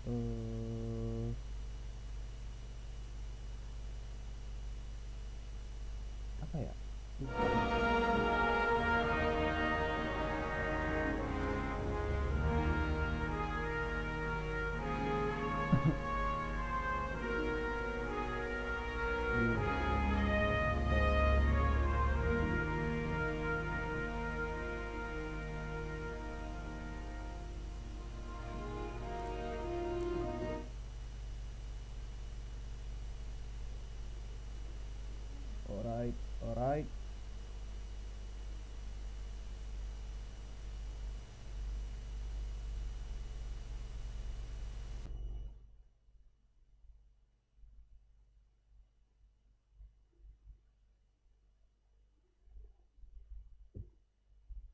Hmm, apa ya? Alright, alright.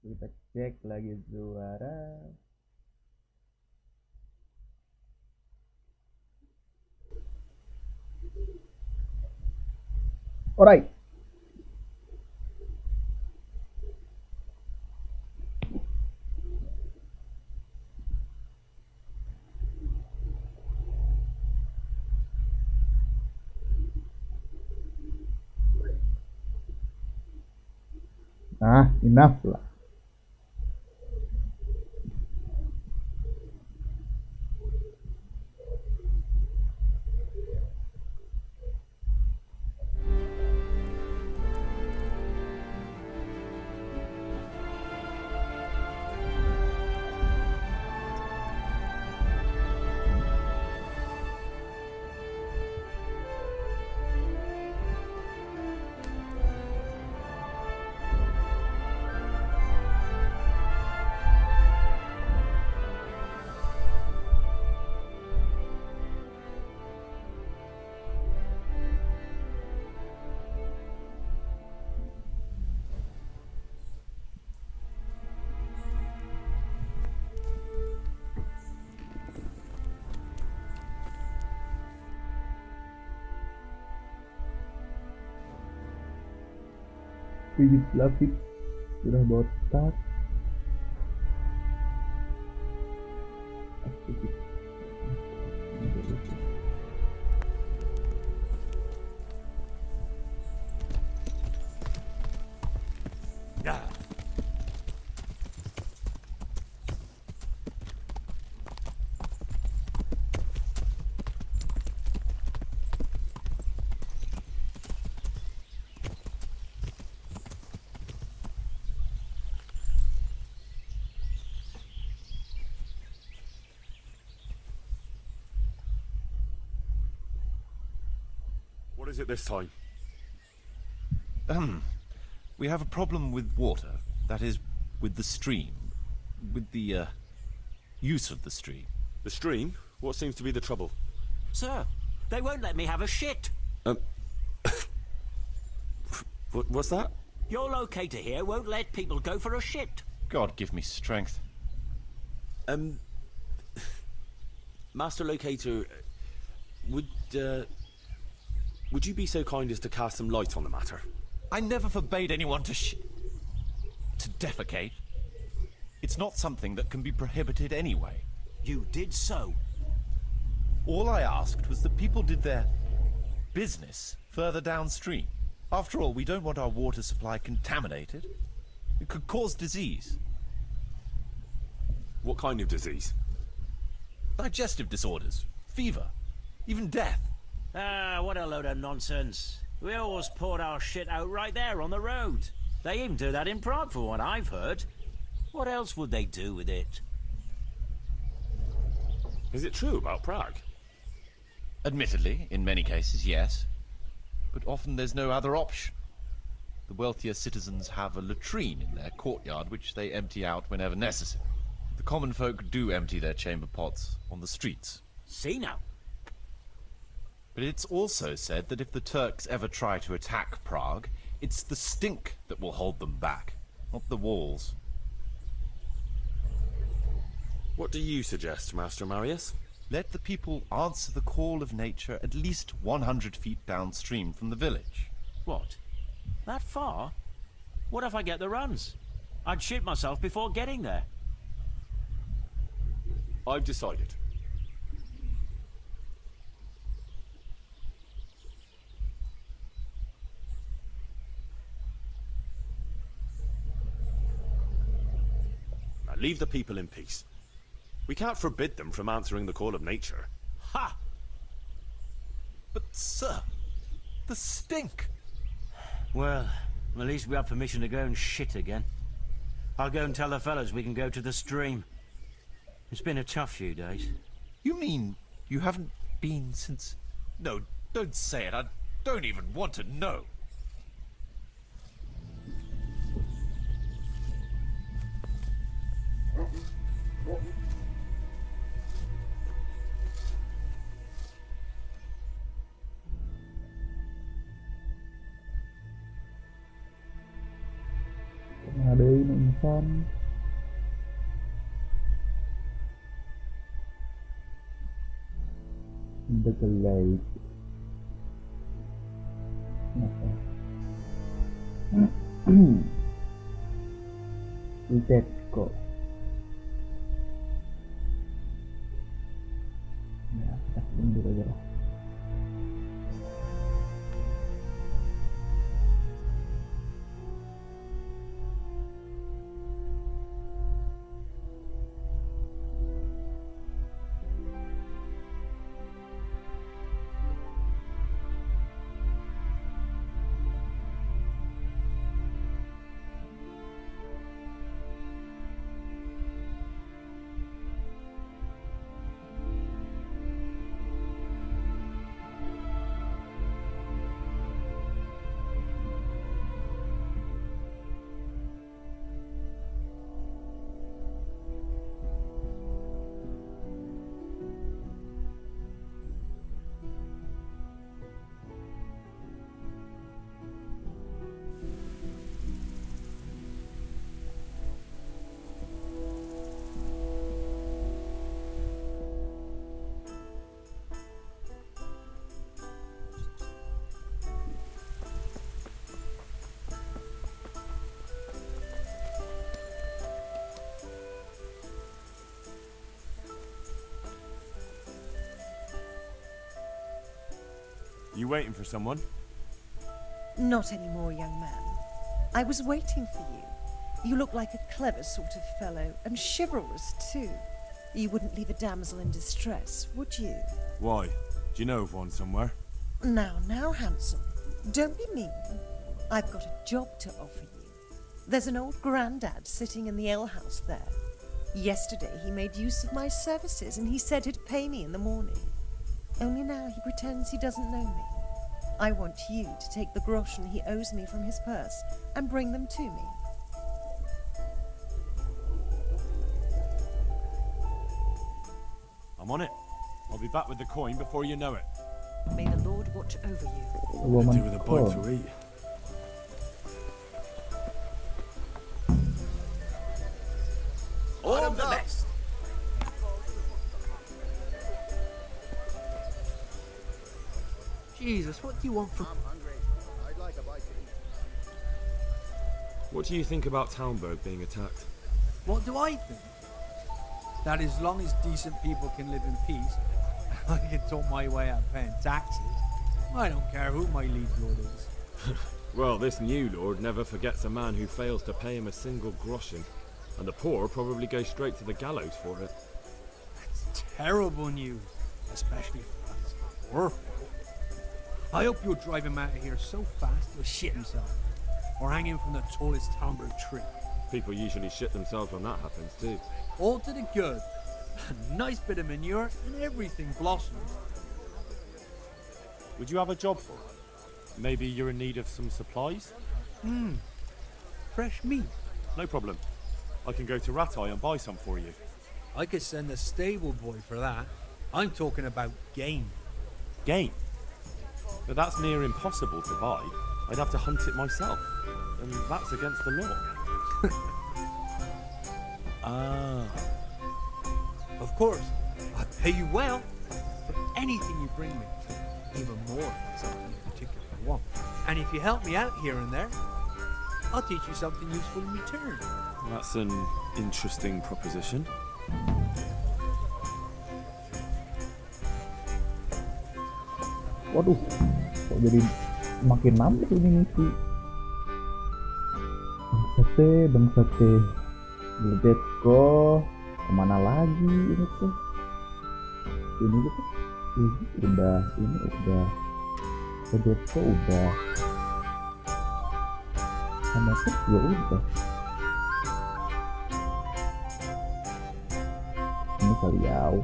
Kita cek lagi suara. Alright. Nah, enough lah. Bibit lapis sudah botak. What is it this time? We have a problem with water. That is, with the stream. With the, use of the stream. The stream? What seems to be the trouble? Sir, they won't let me have a shit. What's that? Your locator here won't let people go for a shit. God give me strength. Master Locator, would you be so kind as to cast some light on the matter? I never forbade anyone to defecate. It's not something that can be prohibited anyway. You did so. All I asked was that people did their business further downstream. After all, we don't want our water supply contaminated. It could cause disease. What kind of disease? Digestive disorders, fever, even death. Ah, what a load of nonsense. We always poured our shit out right there on the road. They even do that in Prague, for what I've heard. What else would they do with it? Is it true about Prague? Admittedly, in many cases, yes. But often there's no other option. The wealthier citizens have a latrine in their courtyard which they empty out whenever necessary. The common folk do empty their chamber pots on the streets. See now. But it's also said that if the Turks ever try to attack Prague, it's the stink that will hold them back, not the walls. What do you suggest, Master Marius? Let the people answer the call of nature at least 100 feet downstream from the village. What? That far? What if I get the runs? I'd shit myself before getting there. I've decided. leave the people in peace. We can't forbid them from answering the call of nature. Ha! But, sir, the stink! Well, at least we have permission to go and shit again. I'll go and tell the fellas we can go to the stream. It's been a tough few days. You mean you haven't been since... No, don't say it. I don't even want to know. Ngadain insan. The lake. Let's go. Ya, kita mundur aja lah. You waiting for someone? Not anymore, young man. I was waiting for you. You look like a clever sort of fellow, and chivalrous too. You wouldn't leave a damsel in distress, would you? Why? Do you know of one somewhere? Now, handsome. Don't be mean. I've got a job to offer you. There's an old grandad sitting in the alehouse there. Yesterday he made use of my services, and he said he'd pay me in the morning. Only now he pretends he doesn't know me. I want you to take the groschen he owes me from his purse and bring them to me. I'm on it. I'll be back with the coin before you know it. May the Lord watch over you. A woman Do with a bite to eat. All the best! Jesus, what do you want from... What do you think about Townburg being attacked? What do I think? That as long as decent people can live in peace, I can talk my way out of paying taxes. I don't care who my liege lord is. Well, this new lord never forgets a man who fails to pay him a single groschen, and the poor probably go straight to the gallows for it. That's terrible news, especially for us poor folk. I hope you'll drive him out of here so fast he'll shit himself, or hang him from the tallest Townburg tree. People usually shit themselves when that happens too. All to the good. A nice bit of manure and everything blossoms. Would you have a job for it? Maybe you're in need of some supplies? Fresh meat. No problem. I can go to Ratai and buy some for you. I could send a stable boy for that. I'm talking about game. Game? But that's near impossible to buy. I'd have to hunt it myself, and that's against the law. Ah. Of course, I'll pay you well for anything you bring me. Even more than something you particularly want. And if you help me out here and there, I'll teach you something useful in return. That's an interesting proposition. Waduh, kok jadi makin mampir ini misi. Bangsate. Let's go. Kemana lagi ini tuh? Ini gitu. Udah, ini udah. Let's go udah. TAMAT juga udah. Ini kali jauh.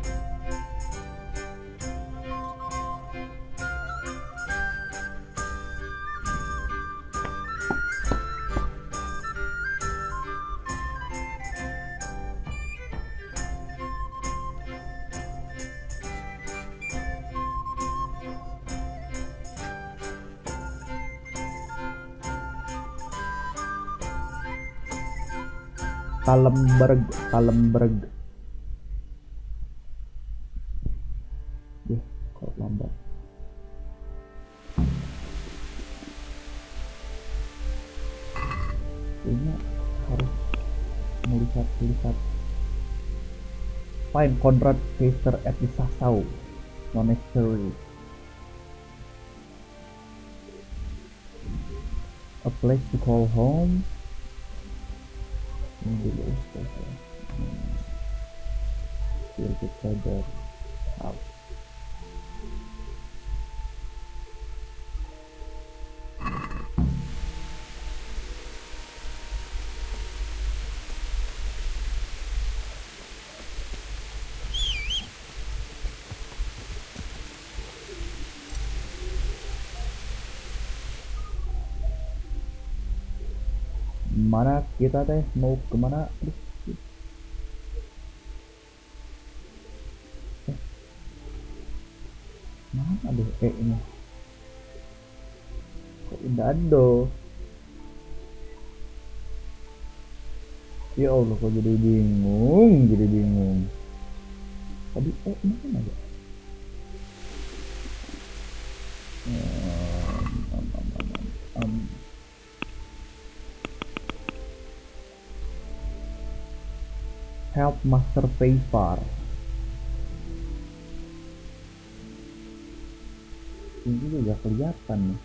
Kalemberg. Kok lambat. Kayaknya harus melihat. Find Conrad Kaiser at the Sassau Monastery. A place to call home. Ini dulu saja. Kita house. Mana kita teh mau kemana? Mana ada ini? Kok indah ada? Ya Allah, kok jadi bingung. Tadi mana ada? Help Master Payfar. Ini juga kelihatan nih.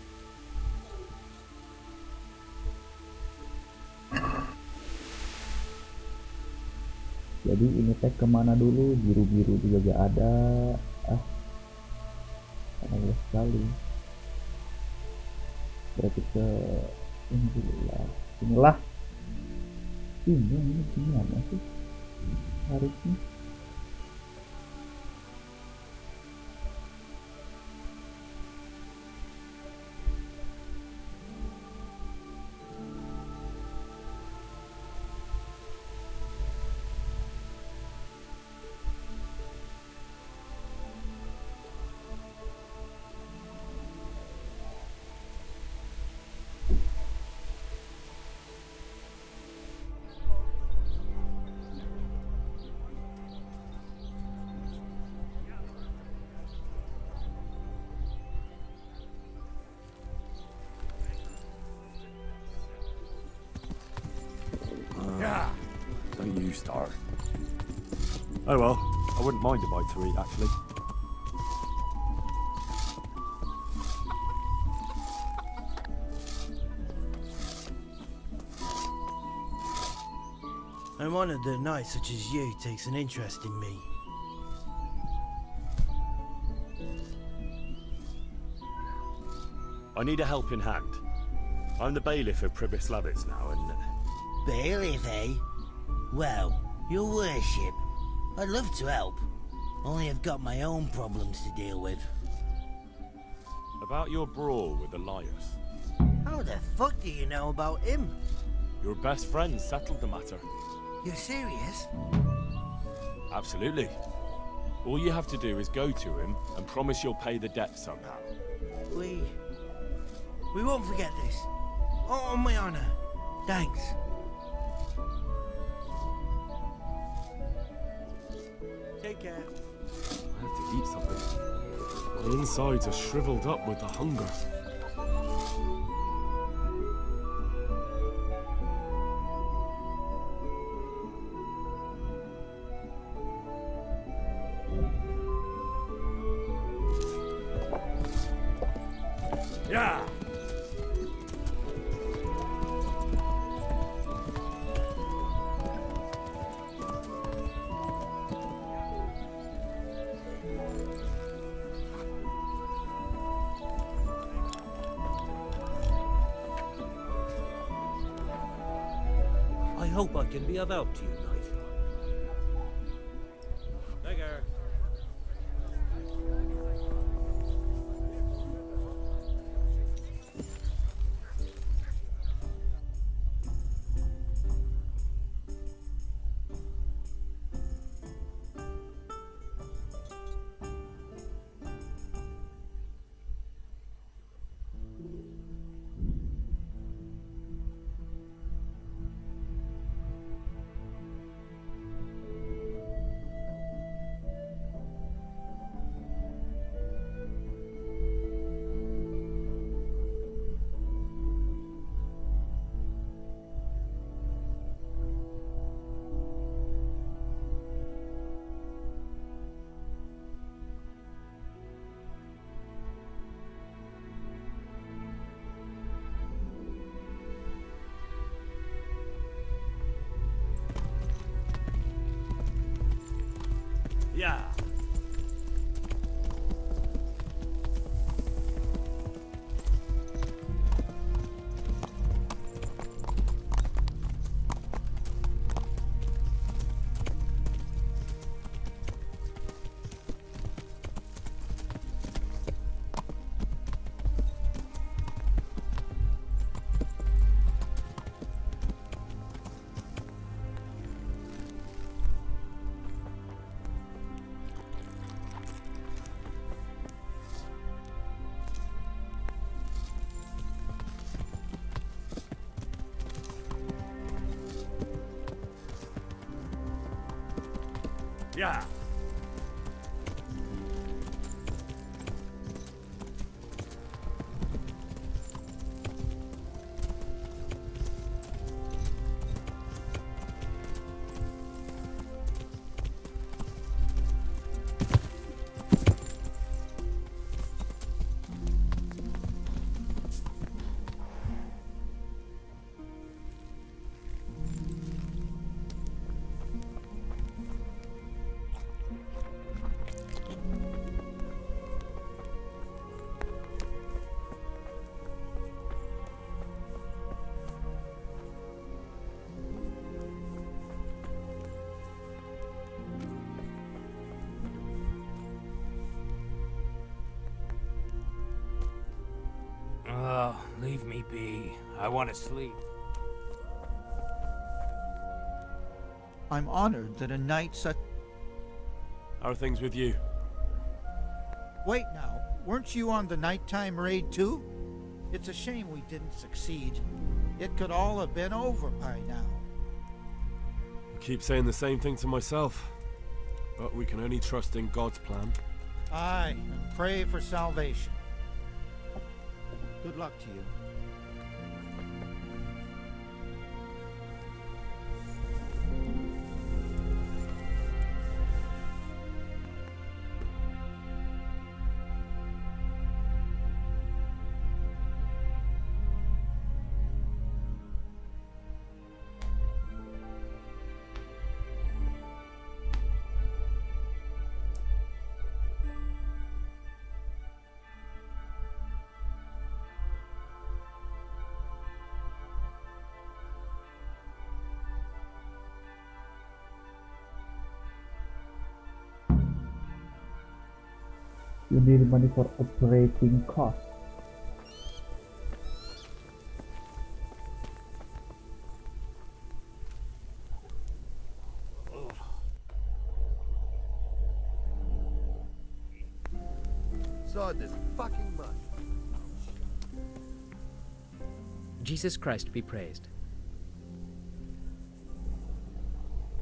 Jadi ini teh kemana dulu? Biru juga gak ada. Aneh sekali. Berarti ke ini dulu lah. Inilah. Ini gimana sih? Harusnya Don't you start. Oh well, I wouldn't mind a bite to eat actually. I'm honored that a knight such as you takes an interest in me. I need a helping hand. I'm the bailiff of Pribyslavitz now, and Bailiff, eh? Well, your worship, I'd love to help. Only I've got my own problems to deal with. about your brawl with Elias. How the fuck do you know about him? Your best friend settled the matter. You're serious? Absolutely. All you have to do is go to him and promise you'll pay the debt somehow. We won't forget this. On my honor. Thanks. Take care. I have to eat something. My insides are shriveled up with the hunger. Yeah. hope I can be of help to you, Knight. Beggar. Yeah. Yeah. Oh, leave me be. I want to sleep. I'm honored that a knight such... How are things with you? Wait now, weren't you on the nighttime raid too? It's a shame we didn't succeed. It could all have been over by now. I keep saying the same thing to myself. But we can only trust in God's plan. Aye, and pray for salvation. Good luck to you. You need money for operating costs. Sod this fucking mud. Jesus Christ be praised.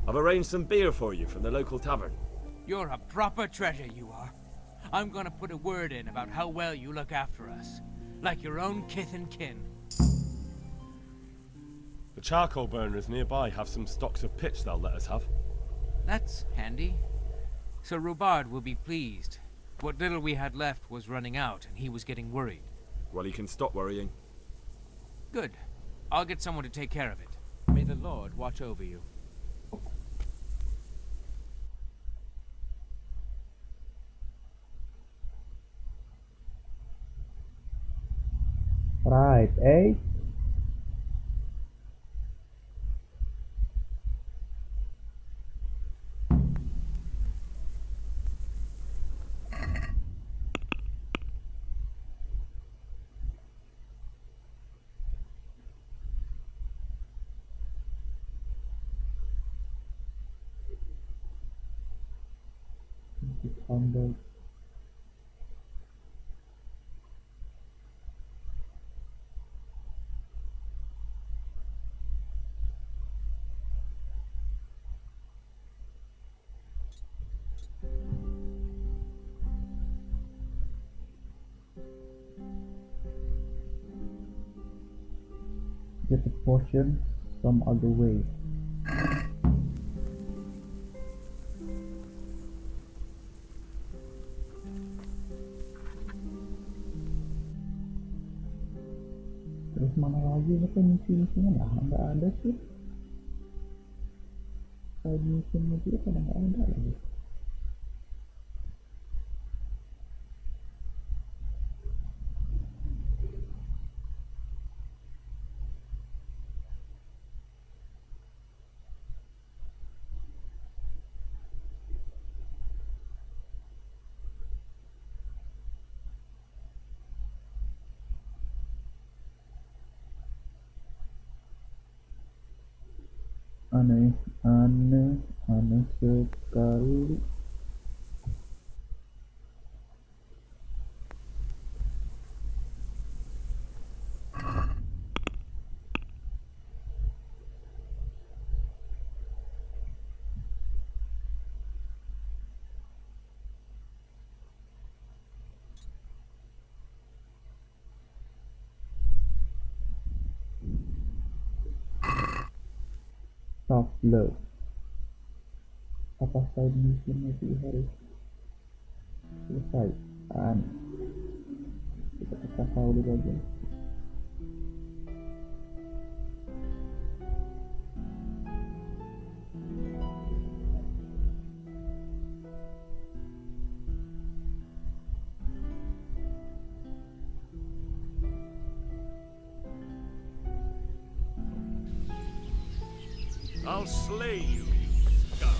I've arranged some beer for you from the local tavern. You're a proper treasure, you are. I'm gonna put a word in about how well you look after us. Like your own kith and kin. The charcoal burners nearby have some stocks of pitch they'll let us have. That's handy. Sir Rubard will be pleased. What little we had left was running out, and he was getting worried. Well, he can stop worrying. Good. I'll get someone to take care of it. May the Lord watch over you. Right, eh? It's humble. Get a potion some other way. Terus mana lagi apa misi-misinya? Nah, nggak ada sih. Side mission juga pada nggak ada lagi. Aneh sekali. Tough love. Apa side mission itu harus selesai? Kita tahu dulu aja. I'll slay you, you scum.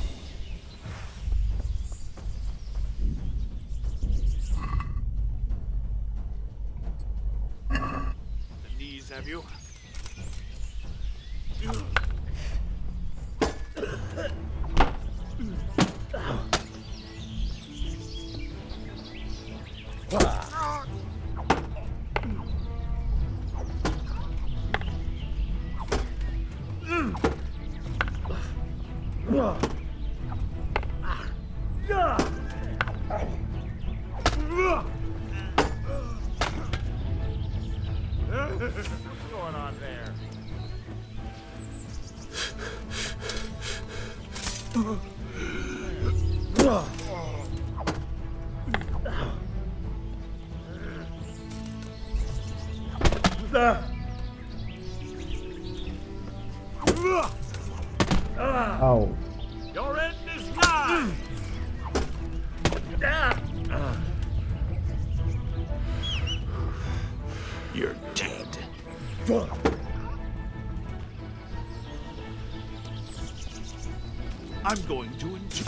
The knees have you? What's going on there? Ow. Your end is nigh! You're dead. I'm going to enjoy.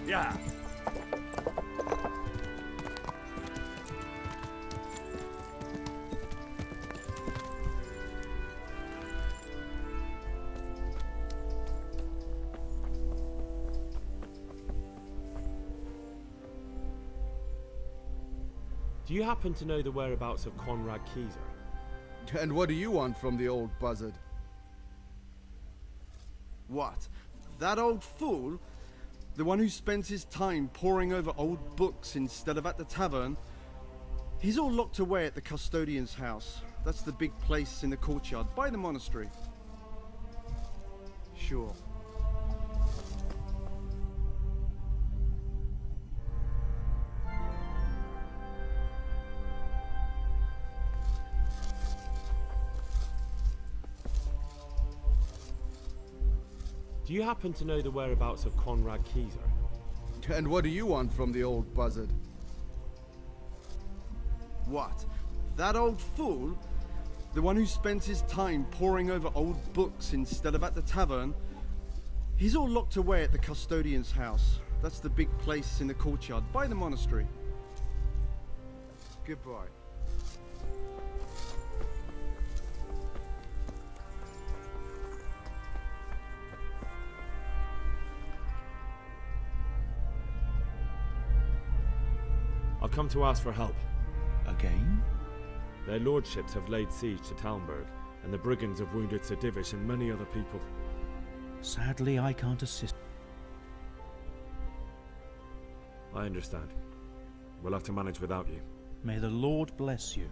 Yeah. Do you happen to know the whereabouts of Conrad Keyser? And what do you want from the old buzzard? What? That old fool? The one who spends his time poring over old books instead of at the tavern? He's all locked away at the custodian's house. That's the big place in the courtyard by the monastery. Sure. Do you happen to know the whereabouts of Conrad Keyser? And what do you want from the old buzzard? What? That old fool? The one who spends his time poring over old books instead of at the tavern? He's all locked away at the custodian's house. That's the big place in the courtyard by the monastery. Goodbye. I've come to ask for help. Again? Their lordships have laid siege to Talmberg, and the brigands have wounded Sir Divish and many other people. Sadly, I can't assist. I understand. We'll have to manage without you. May the Lord bless you.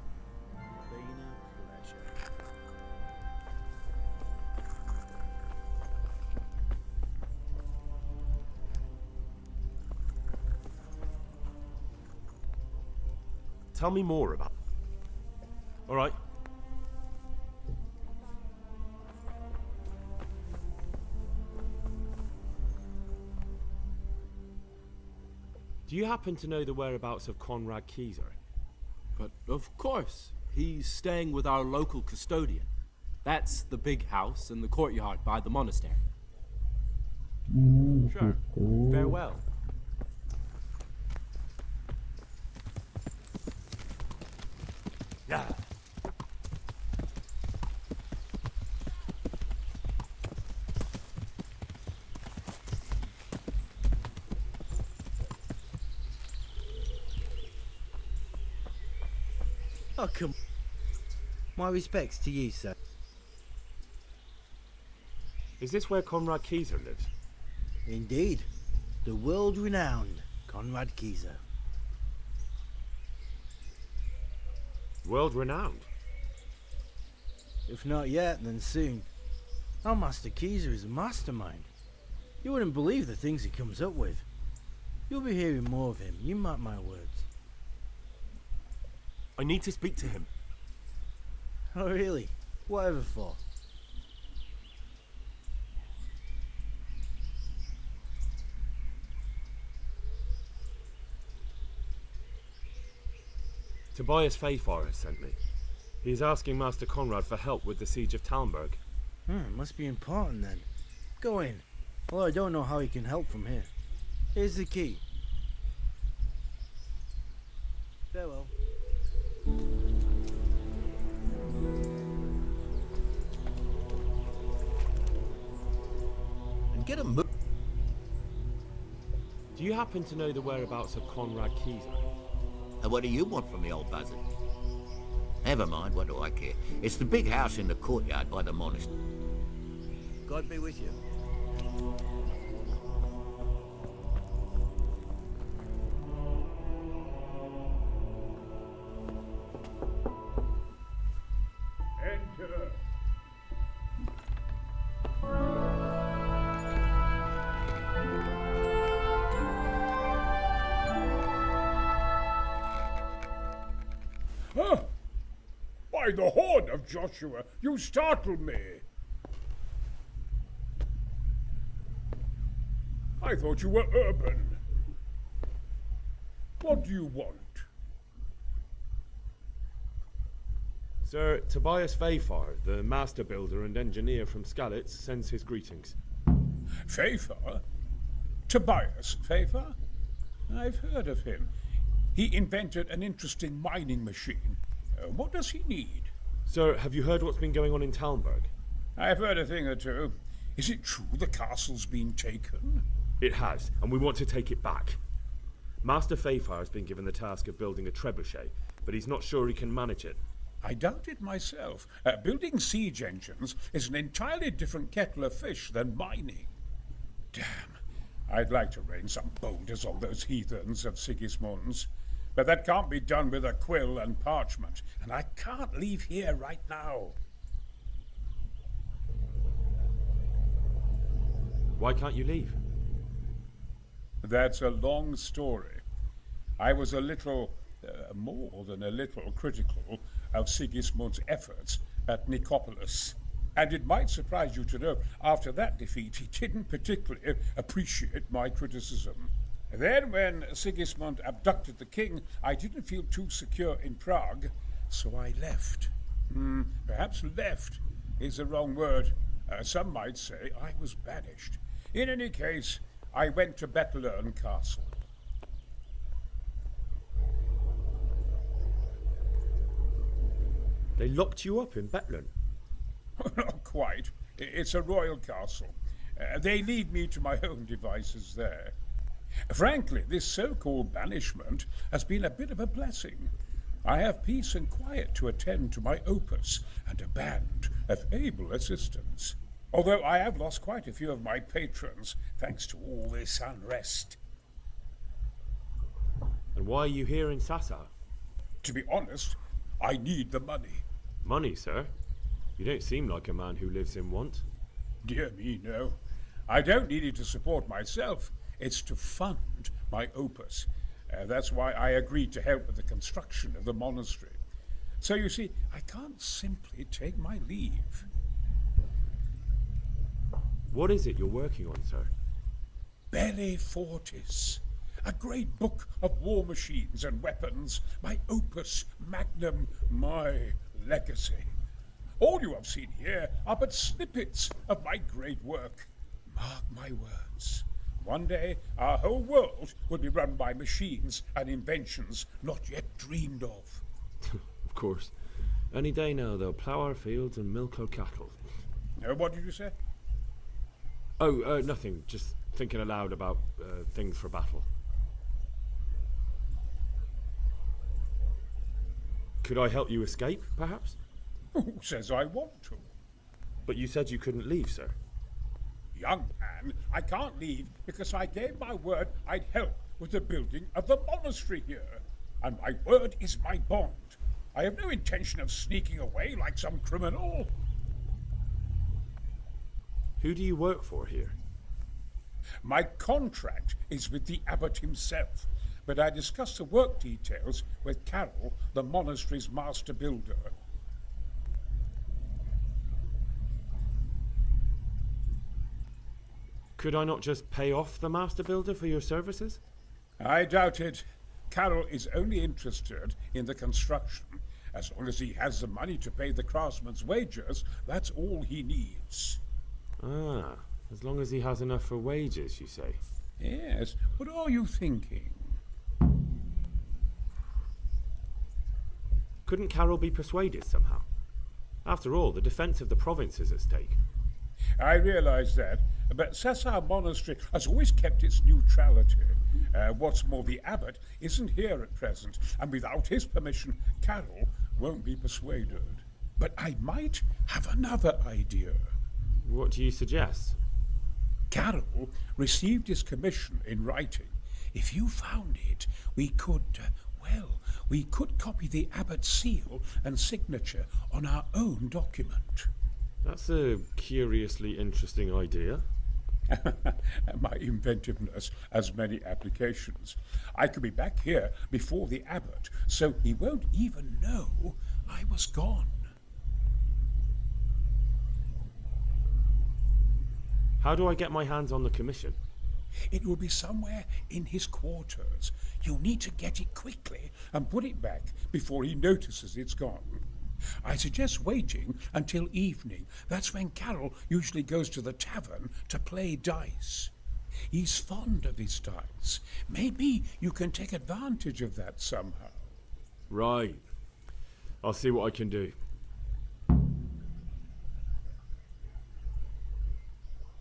Tell me more about... All right. Do you happen to know the whereabouts of Conrad Keyser? But of course, he's staying with our local custodian. That's the big house in the courtyard by the monastery. Sure. Farewell. Yeah. Oh, come. My respects to you, sir. Is this where Conrad Keyser lives? Indeed. The world-renowned Conrad Keyser. World renowned? If not yet, then soon. Our Master Keyser is a mastermind. You wouldn't believe the things he comes up with. You'll be hearing more of him, you mark my words. I need to speak to him. Oh, really? Whatever for? Tobias Fayfar has sent me. He is asking Master Conrad for help with the siege of Talmberg. Must be important then. Go in. Although I don't know how he can help from here. Here's the key. Farewell. And get a move. Do you happen to know the whereabouts of Conrad Keyser? And what do you want from the old buzzard? Never mind, what do I care? It's the big house in the courtyard by the monastery. God be with you. Enter. Huh? By the horn of Joshua, you startled me. I thought you were urban. What do you want? Sir Tobias Fayfar, the master builder and engineer from Skalitz, sends his greetings. Fayfar? Tobias Pfeiffer? I've heard of him. He invented an interesting mining machine. What does he need? Sir, have you heard what's been going on in Talmberg? I've heard a thing or two. Is it true the castle's been taken? It has, and we want to take it back. Master Pfeiffer has been given the task of building a trebuchet, but he's not sure he can manage it. I doubt it myself. Building siege engines is an entirely different kettle of fish than mining. Damn, I'd like to rain some boulders on those heathens of Sigismund's. But that can't be done with a quill and parchment, and I can't leave here right now. Why can't you leave? That's a long story. I was a little, more than a little, critical of Sigismund's efforts at Nicopolis. And it might surprise you to know, after that defeat, he didn't particularly appreciate my criticism. Then, when Sigismund abducted the king, I didn't feel too secure in Prague, so I left. Perhaps left is the wrong word. Some might say I was banished. In any case, I went to Bettelern Castle. They locked you up in Bettelern? Not quite. It's a royal castle. They leave me to my own devices there. Frankly, this so-called banishment has been a bit of a blessing. I have peace and quiet to attend to my opus and a band of able assistants. Although I have lost quite a few of my patrons thanks to all this unrest. And why are you here in Sassa? To be honest, I need the money. Money, sir? You don't seem like a man who lives in want. Dear me, no. I don't need it to support myself. It's to fund my opus. That's why I agreed to help with the construction of the monastery. So you see, I can't simply take my leave. What is it you're working on, sir? Belli Fortis, a great book of war machines and weapons, my opus magnum, my legacy. All you have seen here are but snippets of my great work. Mark my words. One day, our whole world will be run by machines and inventions not yet dreamed of. Of course. Any day now, they'll plough our fields and milk our cattle. What did you say? Oh, nothing. Just thinking aloud about things for battle. Could I help you escape, perhaps? Who says I want to? But you said you couldn't leave, sir. Young man, I can't leave because I gave my word I'd help with the building of the monastery here. And my word is my bond. I have no intention of sneaking away like some criminal. Who do you work for here? My contract is with the abbot himself, but I discussed the work details with Carol, the monastery's master builder. Could I not just pay off the master builder for your services? I doubt it. Carol is only interested in the construction. As long as he has the money to pay the craftsman's wages, that's all he needs. Ah, as long as he has enough for wages, you say? Yes, what are you thinking? Couldn't Carol be persuaded somehow? After all, the defence of the province is at stake. I realize that, but Sassa Monastery has always kept its neutrality. What's more, the abbot isn't here at present, and without his permission, Carol won't be persuaded. But I might have another idea. What do you suggest? Carol received his commission in writing. If you found it, we could copy the abbot's seal and signature on our own document. That's a curiously interesting idea. My inventiveness has many applications. I could be back here before the abbot, so he won't even know I was gone. How do I get my hands on the commission? It will be somewhere in his quarters. You'll need to get it quickly and put it back before he notices it's gone. I suggest waiting until evening. That's when Carol usually goes to the tavern to play dice. He's fond of his tights. Maybe you can take advantage of that somehow. Right. I'll see what I can do.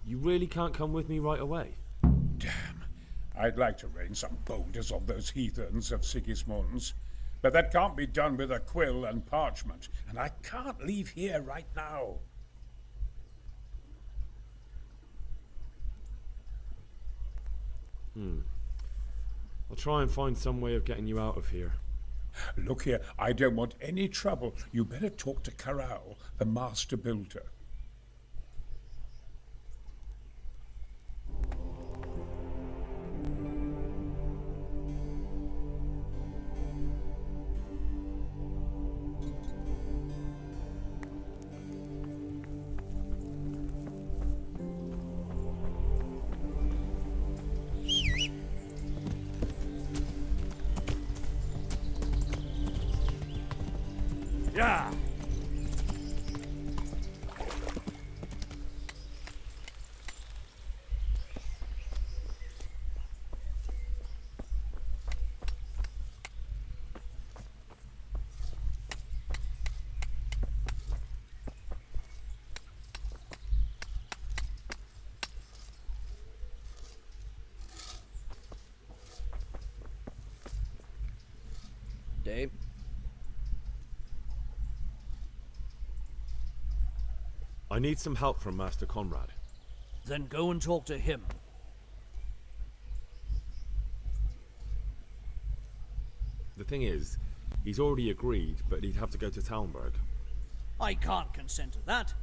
You really can't come with me right away? Damn. I'd like to rain some boulders on those heathens of Sigismund's. But that can't be done with a quill and parchment, and I can't leave here right now. I'll try and find some way of getting you out of here. Look here, I don't want any trouble. You better talk to Corral, the master builder. Yeah. Dave? I need some help from Master Conrad. Then go and talk to him. The thing is, he's already agreed, but he'd have to go to Talmberg. I can't consent to that.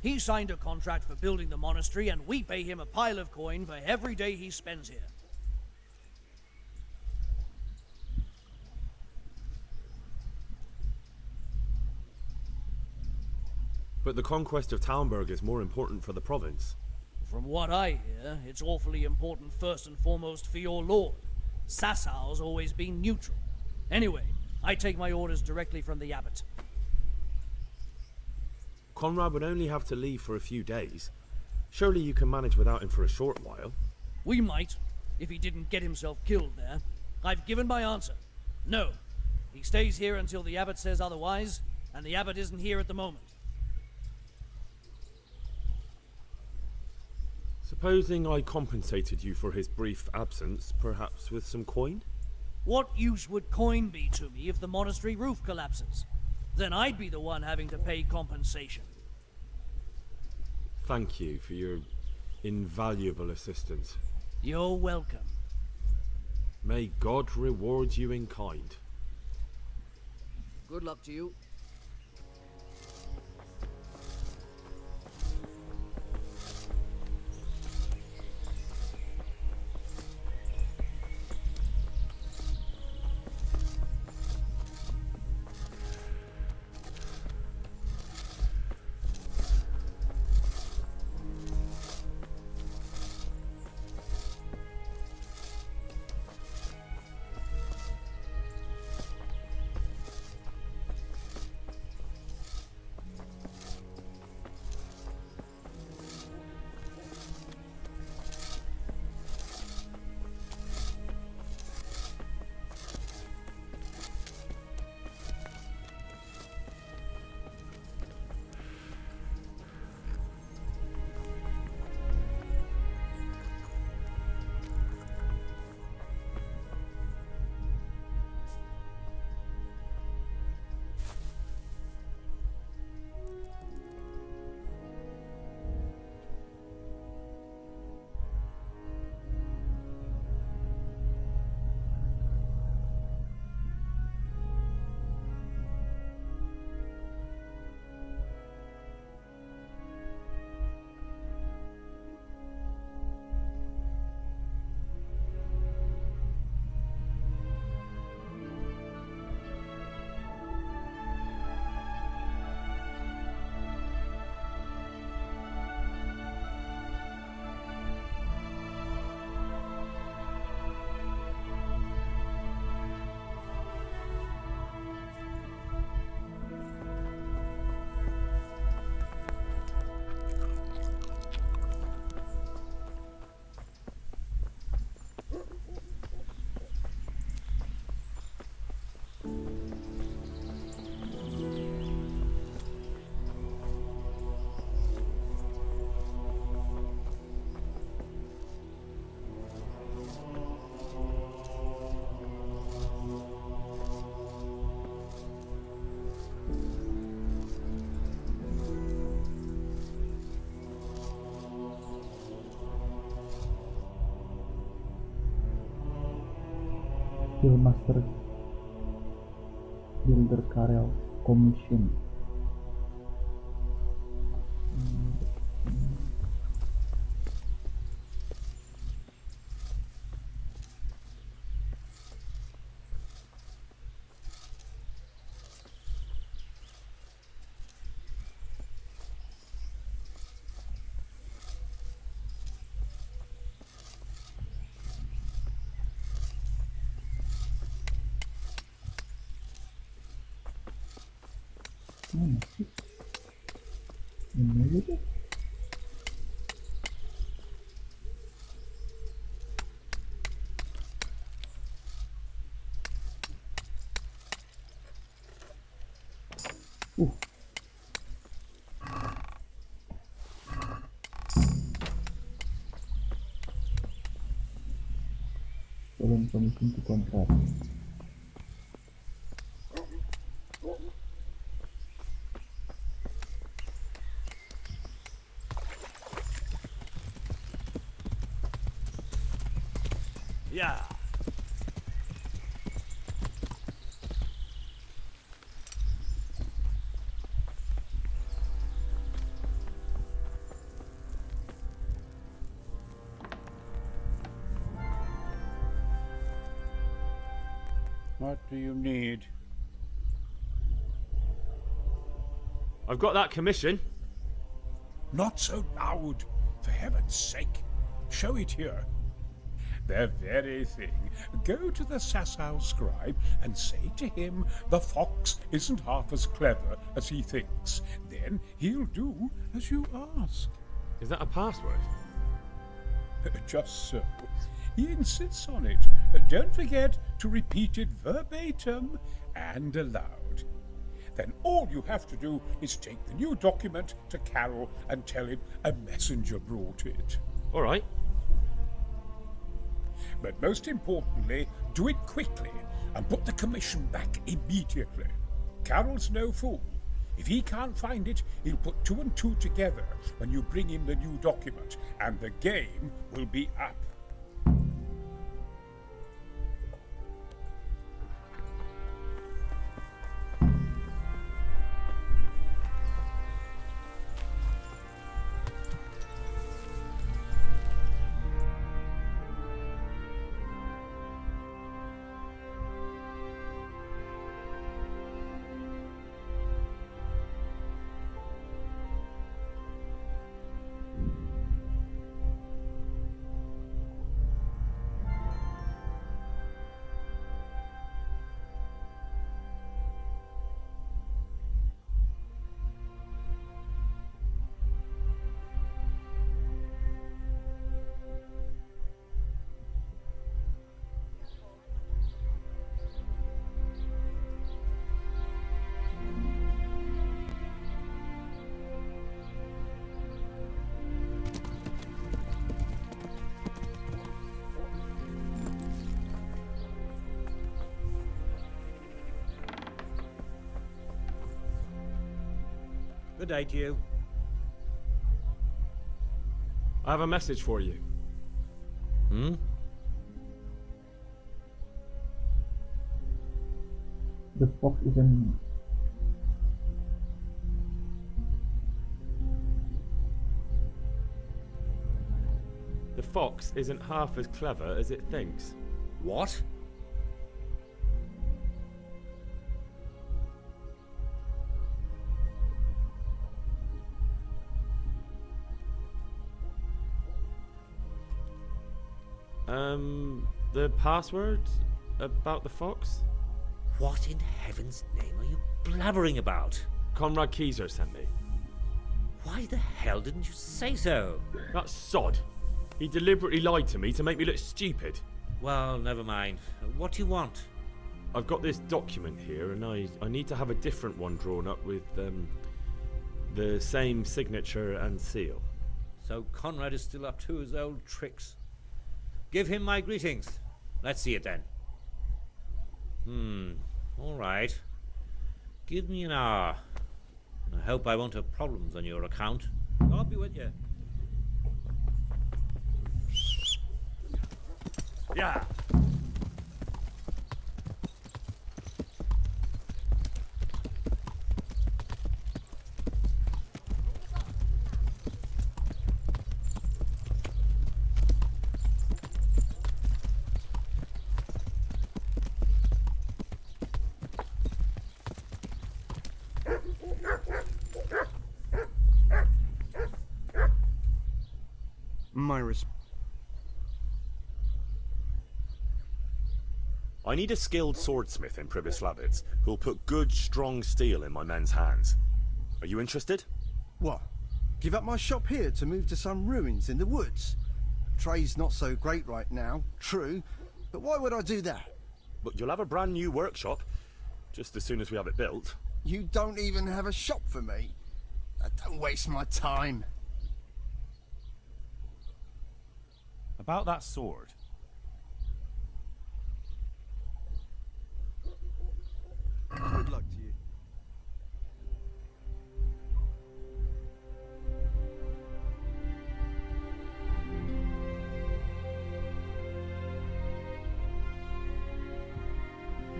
He signed a contract for building the monastery, and we pay him a pile of coin for every day he spends here. But the conquest of Talmberg is more important for the province. From what I hear, it's awfully important first and foremost for your lord. Sassau's always been neutral. Anyway, I take my orders directly from the abbot. Conrad would only have to leave for a few days. Surely you can manage without him for a short while. We might, if he didn't get himself killed there. I've given my answer. No. He stays here until the abbot says otherwise, and the abbot isn't here at the moment. Supposing I compensated you for his brief absence, perhaps with some coin? What use would coin be to me if the monastery roof collapses? Then I'd be the one having to pay compensation. Thank you for your invaluable assistance. You're welcome. May God reward you in kind. Good luck to you. Skill Master Builder Karel Commission. Mana sih? Ini aja deh. Uh. Tolong commission to contract. Yeah. What do you need? I've got that commission. Not so loud, for heaven's sake. Show it here. The very thing. Go to the Sasau scribe and say to him the fox isn't half as clever as he thinks. Then he'll do as you ask. Is that a password? Just so. He insists on it. Don't forget to repeat it verbatim and aloud. Then all you have to do is take the new document to Carol and tell him a messenger brought it. All right. But most importantly, do it quickly and put the commission back immediately. Carol's no fool. If he can't find it, he'll put 2 and 2 together when you bring him the new document, and the game will be up. Good day to you. I have a message for you. The fox isn't. The fox isn't half as clever as it thinks. What? The password about the fox? What in heaven's name are you blabbering about? Conrad Keyser sent me. Why the hell didn't you say so? That sod. He deliberately lied to me to make me look stupid. Well, never mind. What do you want? I've got this document here, and I need to have a different one drawn up with the same signature and seal. So Conrad is still up to his old tricks. Give him my greetings. Let's see it then. All right. Give me an hour. I hope I won't have problems on your account. I'll be with you. Yeah. my I need a skilled swordsmith in Pribyslavitz who'll put good, strong steel in my men's hands. Are you interested? What? Give up my shop here to move to some ruins in the woods? Trade's not so great right now, true, but why would I do that? But you'll have a brand new workshop, just as soon as we have it built. You don't even have a shop for me. Don't waste my time. About that sword. Good luck to you.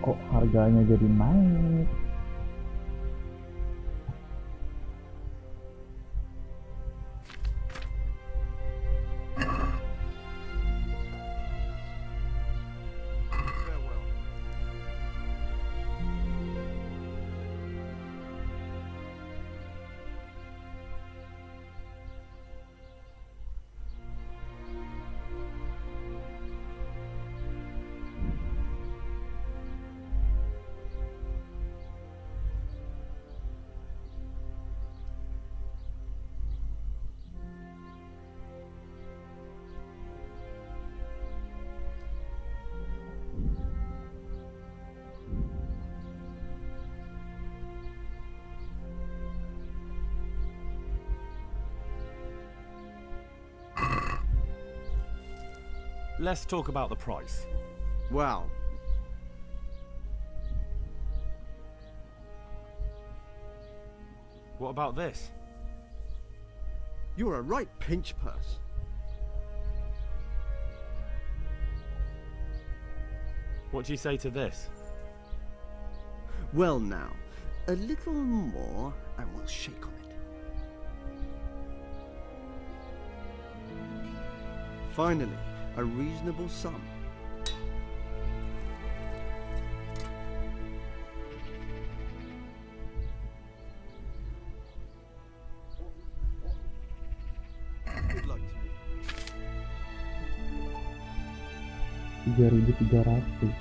Kok harganya jadi naik? Let's talk about the price. Well, what about this? You're a right pinch purse. What do you say to this? Well now, a little more and we'll shake on it. Finally, a reasonable sum. Good luck to you. 3.300.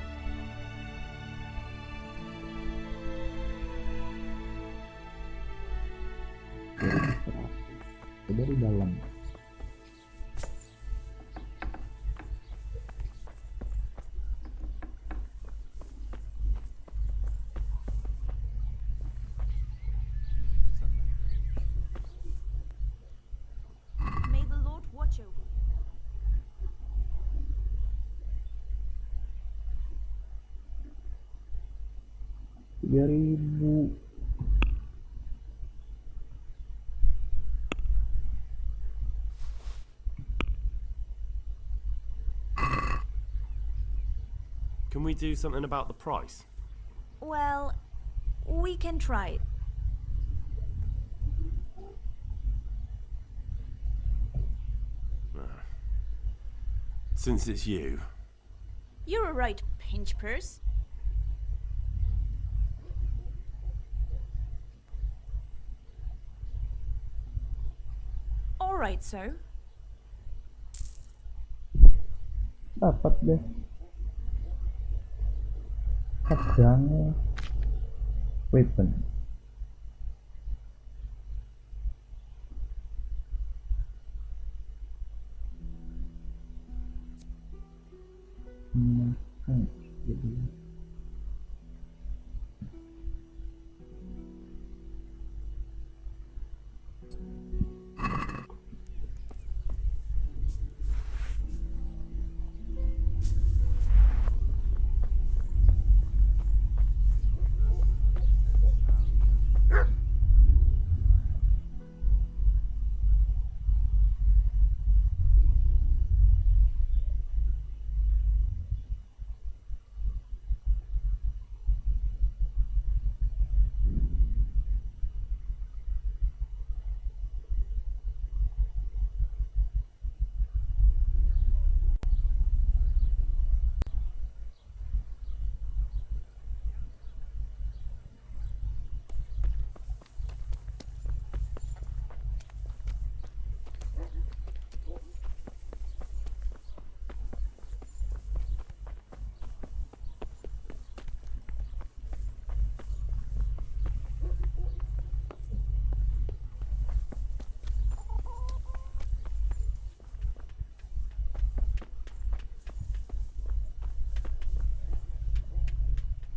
Dari dalam. May the Lord watch over you. $3.000. Can we do something about the price? Well, we can try it. Since it's you. You're a right pinch purse. All right, so. Dapat deh. Pedang weapon. Jadi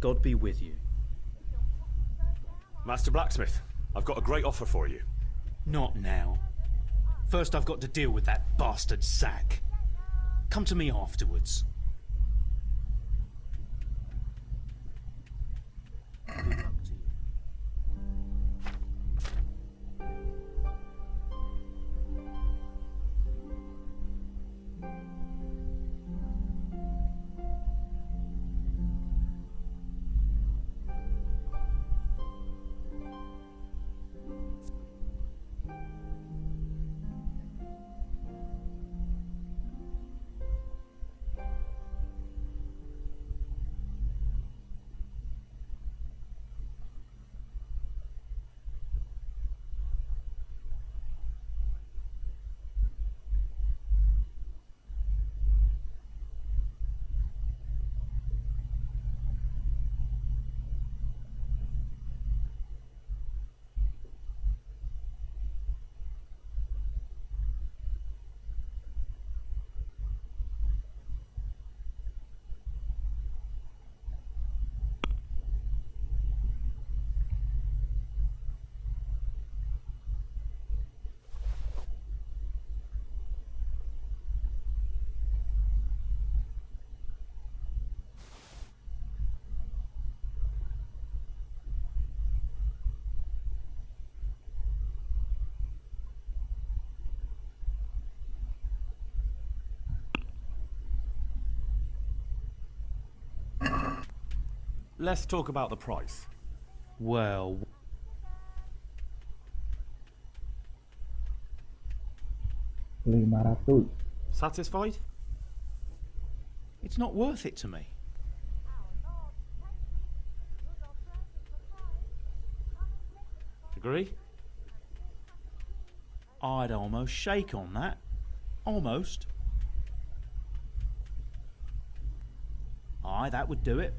God be with you. Master Blacksmith, I've got a great offer for you. Not now. First I've got to deal with that bastard Zack. Come to me afterwards. Let's talk about the price. Well... $500. Satisfied? It's not worth it to me. Agree? I'd almost shake on that. Almost. Aye, that would do it.